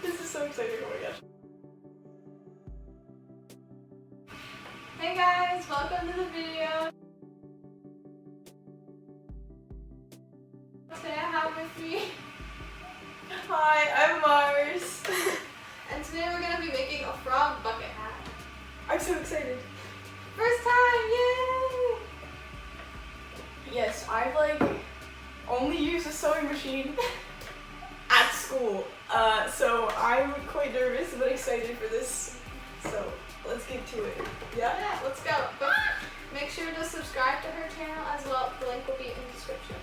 This is so exciting, oh my gosh. Hey guys, welcome to the video. Today I have with me. Hi, I'm Mars. And today we're going to be making a frog bucket hat. I'm so excited. First time, yay! Yes, I've only used a sewing machine at school. So I'm quite nervous but excited for this. So let's get to it. Yeah? Yeah, let's go. But make sure to subscribe to her channel as well. The link will be in the description.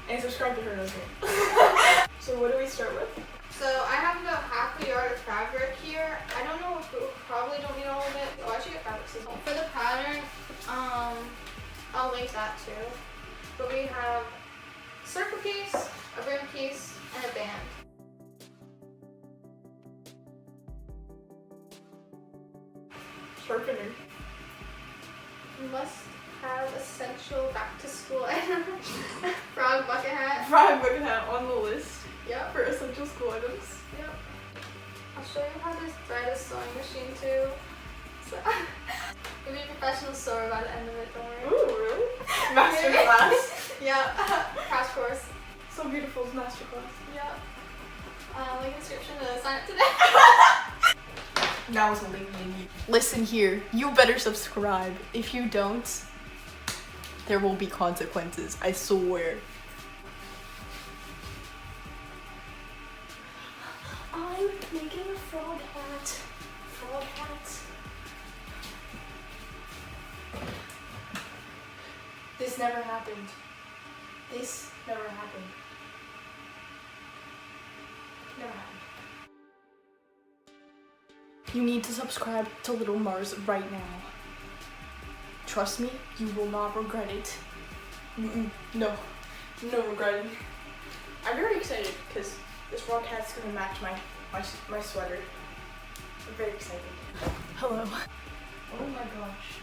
And subscribe to her as well. So what do we start with? So I have about half a yard of fabric here. I don't know if we probably don't need all of it. Oh, I should get fabric scissors. For the pattern, I'll link that too. But we have a circle piece, a rim piece, and a band. Sharpener. Must have essential back to school item. Frog bucket hat. Frog bucket hat on the list. Yep. For essential school items. Yep. I'll show you how to thread a sewing machine too. So, you'll be a professional sewer by the end of it, don't worry. Ooh, really? Master class. Yeah. Crash course. Sewbeautiful's master class. Yeah. Link in the description to sign up today. Now is a link in you. Listen here, you better subscribe. If you don't, there will be consequences, I swear. I'm making a frog hat. Frog hat. This never happened. This never happened. Never happened. You need to subscribe to Little Mars right now. Trust me, you will not regret it. No regretting. I'm very excited because this frog hat's gonna match my sweater. I'm very excited. Hello. Oh my gosh.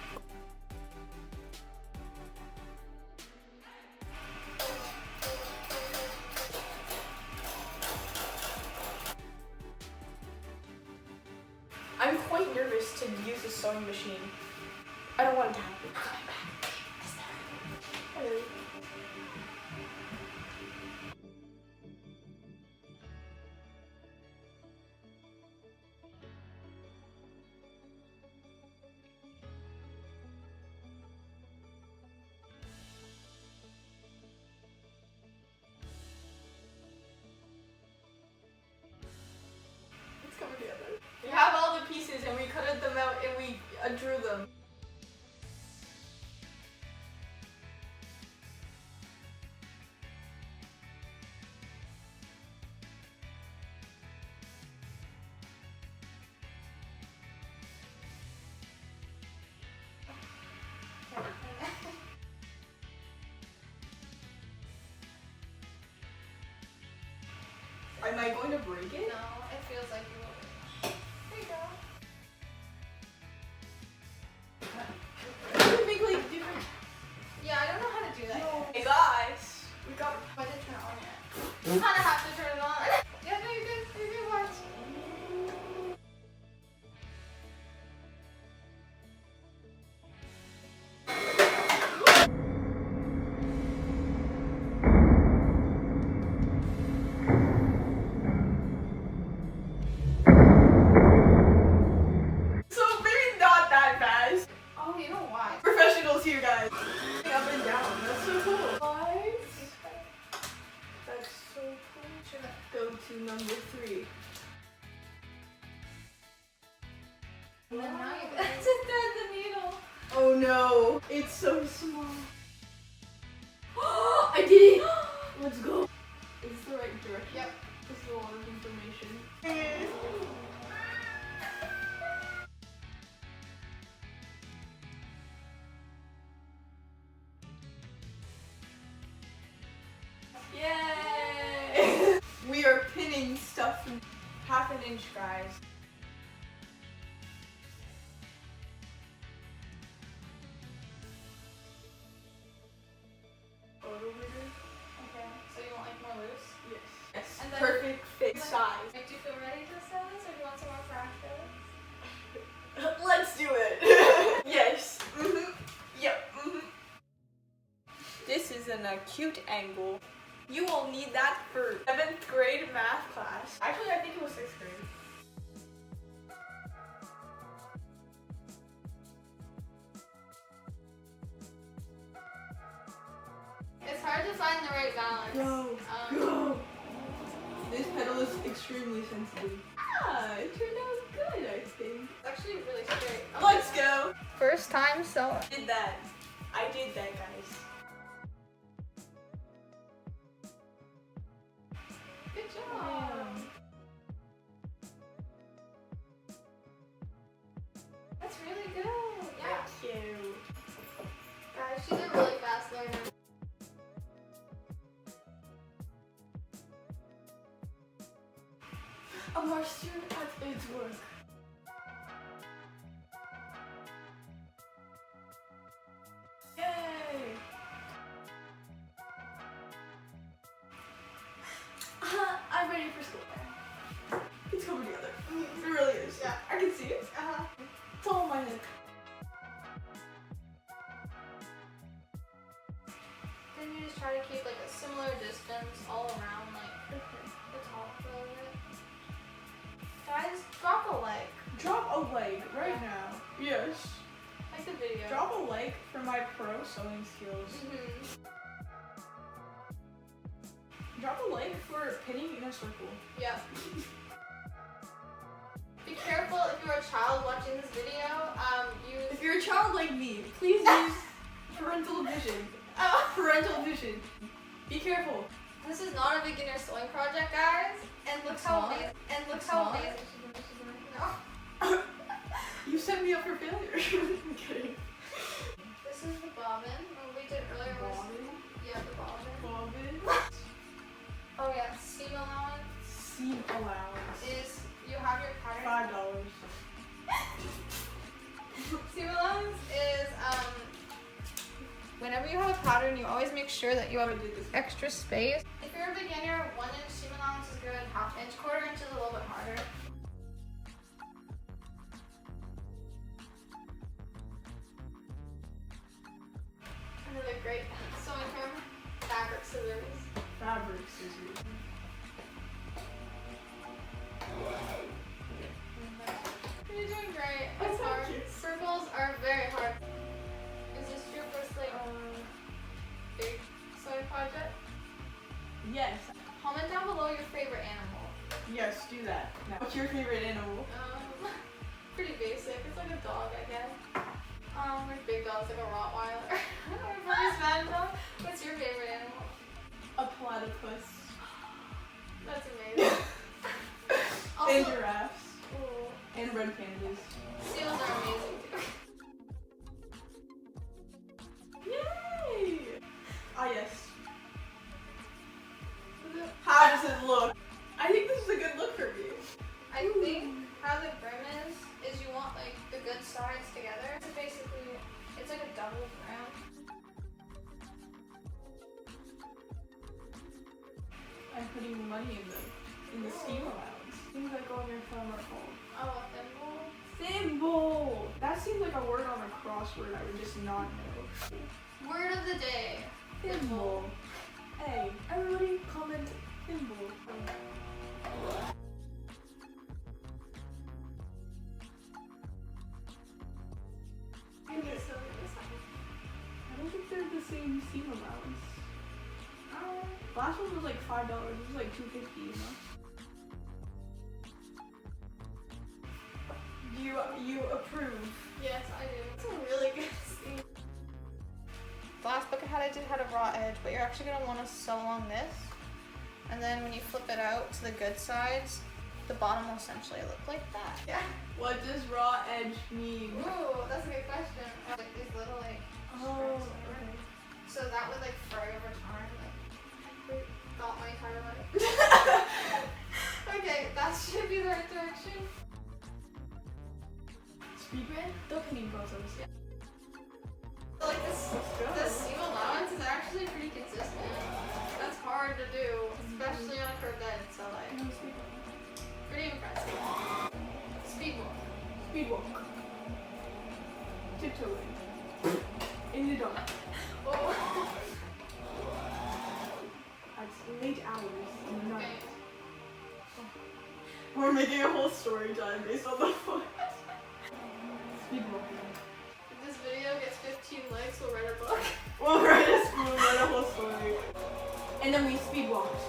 I'm quite nervous to use a sewing machine. I don't want it to happen. Hello. It's coming together. We have all the pieces and we cutted them out and we drew them. Am I going to break it? No, it feels like you will. There you go. You can make different. Yeah, I don't know how to do that yet. Hey guys, we got. I didn't turn it on yet. You kind of have to turn it on. Yeah, no, you're good. You're good, Mars. So maybe not that fast. Oh, you know why? Professionals here, guys. Up and down. That's so cool. Guys, that's so cool. Go to number 3. And then now you got to thread the needle. Oh no, it's so small. I did it! Let's go. Is this the right direction? Yep. This is a lot of information. Yay! We are pinning stuff in half an inch, guys. Okay, so you want like more loose? Yes. Yes. And then- Perfect fit. size. Do you feel ready to sew this, or do you want some more practice? Let's do it. Yes. Yep. This is an acute angle. You will need that for 7th grade math class. Actually, I think it was 6th grade. It's hard to find the right balance. Go. Go. This pedal is extremely sensitive. Ah, it turned out good, I think. It's actually really straight. Let's go. First time sewing. Did that. I did that, guys. Good job. That's really good. Yeah. Thank you. Guys, she's a really fast learner. A master at its work. Yay! I'm ready for school. It's coming together. It really is. Yeah. I can see it. It's all on my neck. Then you just try to keep like a similar distance all around, like the top of it. Guys, drop a like. Drop a like right now. Yes. Like the video. Drop a like for my pro sewing skills. Drop a like for pinning in a circle. Yeah. Be careful if you're a child watching this video. If you're a child like me, please use parental vision. Parental vision. Be careful. This is not a beginner sewing project, guys. And look how amazing. And look how amazing. No. You set me up for failure. I'm kidding. This is the bobbin. What we did earlier was yeah, the bobbin. Bobbin. Oh yeah, seam allowance. Seam allowance. Is you have your pattern. $5. Seam allowance is whenever you have a pattern, you always make sure that you have extra space. If you're a beginner, 1 inch seam allowance is good. 1/2 inch, 1/4 inch is a little bit harder. Another great sewing term, fabric scissors. Fabric scissors. You're doing great. It's hard. Circles are very hard. Is this your first like big sewing project? Yes. Comment down below your favorite animal. Yes, do that. Now, what's your favorite animal? Pretty basic. It's like a dog, I guess. Like big dogs, like a Rottweiler. Or a Burmese Mountain dog. What's your favorite animal? A platypus. That's amazing. And giraffes. Ooh. And red pandas. Seals are amazing too. Yay! Ah, yes. How does it look? I think this is a good look for me. I think how the brim is you want like the good sides together. So basically, it's like a double brim. I'm putting money in the seam allowance. Things that go on your phone are called. Oh, a thimble? Thimble! That seems like a word on a crossword I would just not know. Word of the day. Thimble. Hey, everybody comment thimble. I don't think they're the same seam allowance. Last one was like $5. This is like $2.50, you know? You approve? Yes, I do. It's a really good seam. The last bucket hat I did had a raw edge, but you're actually going to want to sew along this. And then when you flip it out to the good sides, the bottom will essentially look like that. Yeah. What does raw edge mean? Ooh, that's a good question. Like these little like Oh, strips over. okay. So that would like fray over time. Like got my entire life. Okay, that should be the right direction. Speed brand? The pinning process. Yeah. So like this seam allowance is actually pretty consistent. That's hard to do, especially on a curved edge. So like. Pretty impressive. Speed walk. Speed walk. Tiptoeing. In the dark. Oh. At late hours in the night. Okay. We're making a whole story time based on the foot. Speed walking. If this video gets 15 likes, we'll write a book. We'll write a whole story. And then we speed walked.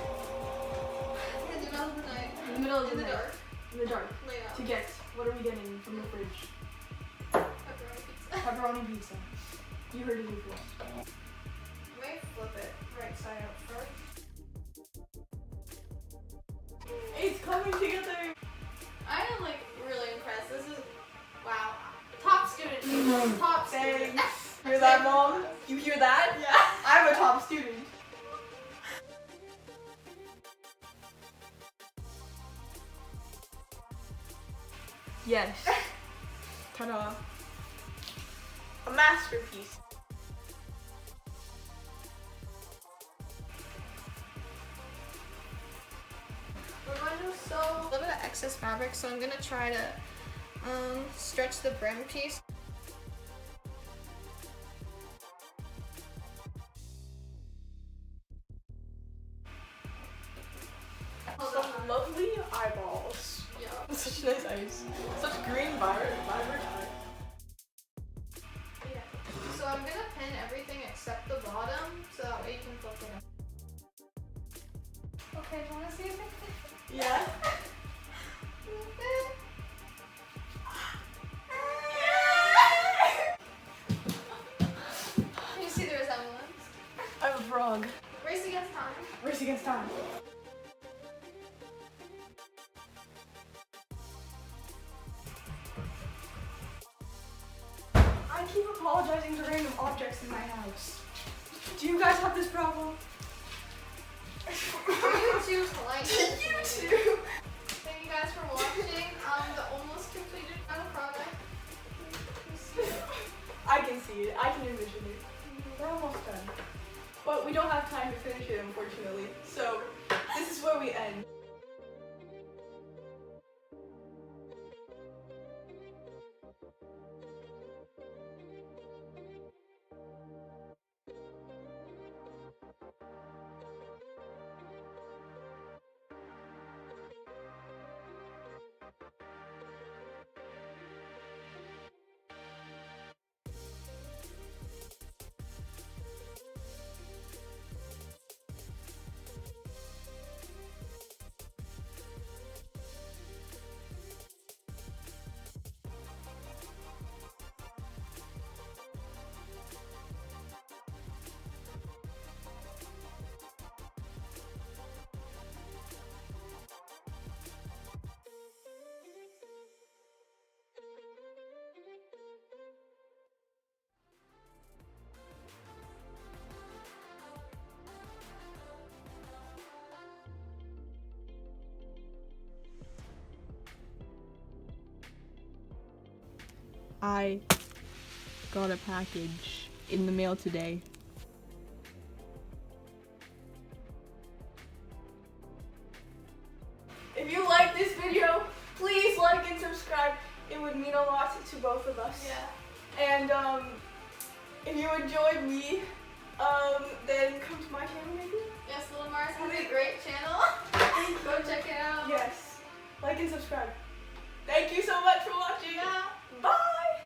In the middle of the night. In the middle of the In the night. dark. In the dark. Lay out. To get, what are we getting from the fridge? Pepperoni pizza. Pepperoni pizza. You heard it here first. May flip it right side out first. It's coming together. I am like really impressed. This is wow. Top student. Top student. Thanks. Hear that, Mom? You hear that? Yeah. I'm a top student. Yes. Ta-da. A masterpiece. We're going to sew a little bit of excess fabric, so I'm gonna try to stretch the brim piece. Some lovely eyeballs. Yeah. Such nice eyes. Such green vibrant eyes. Yeah. So I'm gonna pin everything except the bottom, so that way you can flip it up. Okay, do you wanna see if I can? Yeah. Can you see the resemblance? I'm a frog. Race against time. Race against time. I keep apologizing to random objects in my house. Do you guys have this problem? You too polite. You too. Thank you guys for watching. The almost completed final product. I can see it. I can envision it. We're almost done. But we don't have time to finish it, unfortunately. So, this is where we end. I got a package in the mail today. If you like this video, please like and subscribe. It would mean a lot to both of us. Yeah. And if you enjoyed me, then come to my channel maybe? Yes, Little Mars has a great channel. Go check it out. Yes. Like and subscribe. Thank you so